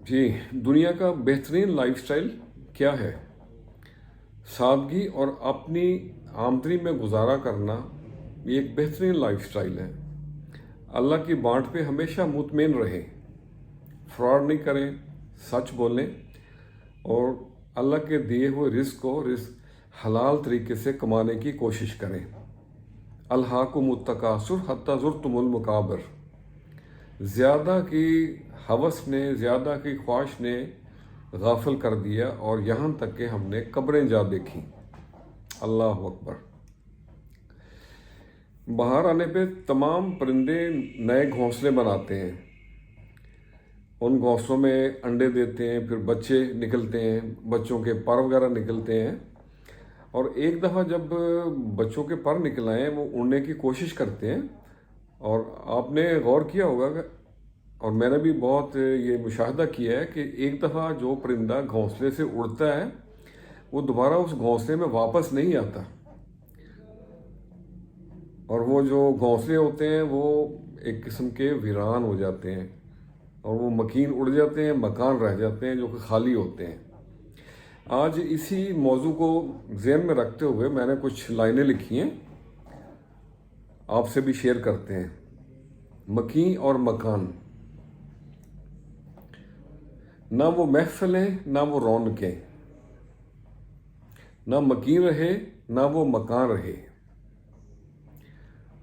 جی، دنیا کا بہترین لائف سٹائل کیا ہے؟ سادگی اور اپنی آمدنی میں گزارا کرنا یہ ایک بہترین لائف سٹائل ہے۔ اللہ کی بانٹ پہ ہمیشہ مطمئن رہیں، فراڈ نہیں کریں، سچ بولیں اور اللہ کے دیے ہوئے رزق کو حلال طریقے سے کمانے کی کوشش کریں۔ الہاکم التکاثر حتی زرتم المقابر۔ زیادہ کی ہوس نے، زیادہ کی خواہش نے غافل کر دیا اور یہاں تک کہ ہم نے قبریں جا دیکھیں۔ اللہ اکبر۔ باہر آنے پہ تمام پرندے نئے گھونسلے بناتے ہیں، ان گھونسلوں میں انڈے دیتے ہیں، پھر بچے نکلتے ہیں، بچوں کے پر وغیرہ نکلتے ہیں، اور ایک دفعہ جب بچوں کے پر نکل آئیں وہ اڑنے کی کوشش کرتے ہیں۔ اور آپ نے غور کیا ہوگا کہ، اور میں نے بھی بہت یہ مشاہدہ کیا ہے کہ ایک دفعہ جو پرندہ گھونسلے سے اڑتا ہے وہ دوبارہ اس گھونسلے میں واپس نہیں آتا، اور وہ جو گھونسلے ہوتے ہیں وہ ایک قسم کے ویران ہو جاتے ہیں اور وہ مکین اڑ جاتے ہیں، مکان رہ جاتے ہیں جو کہ خالی ہوتے ہیں۔ آج اسی موضوع کو ذہن میں رکھتے ہوئے میں نے کچھ لائنیں لکھی ہیں، آپ سے بھی شیئر کرتے ہیں۔ مکین اور مکان، نہ وہ محفلیں نہ وہ رونقیں، نہ مکین رہے نہ وہ مکان رہے،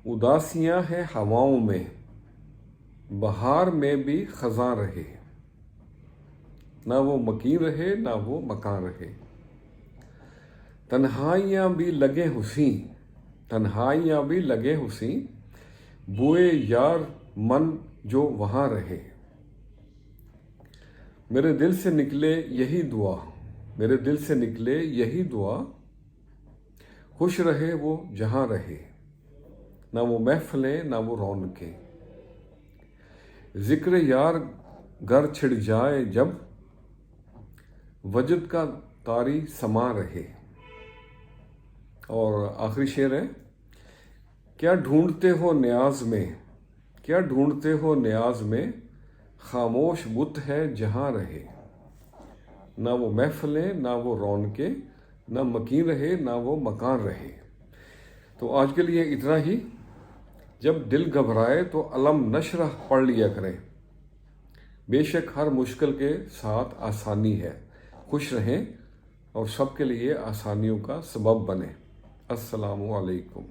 اداسیاں ہیں ہواؤں میں، بہار میں بھی خزاں رہے، نہ وہ مکین رہے نہ وہ مکان رہے۔ تنہائیاں بھی لگے حسیں، تنہائیاں بھی لگے حسیں، بوئے یار من جو وہاں رہے۔ میرے دل سے نکلے یہی دعا، میرے دل سے نکلے یہی دعا، خوش رہے وہ جہاں رہے، نہ وہ محفلیں نہ وہ رونقیں۔ ذکر یار گر چھڑ جائے جب، وجد کا طاری سما رہے۔ اور آخری شعر ہے، کیا ڈھونڈتے ہو نیاز میں، کیا ڈھونڈتے ہو نیاز میں، خاموش بت ہے جہاں رہے، نہ وہ محفلیں نہ وہ رونقیں، نہ مکین رہے نہ وہ مکان رہے۔ تو آج کے لیے اتنا ہی۔ جب دل گھبرائے تو علم نشرح پڑھ لیا کریں، بے شک ہر مشکل کے ساتھ آسانی ہے۔ خوش رہیں اور سب کے لیے آسانیوں کا سبب بنیں۔ السلام علیکم۔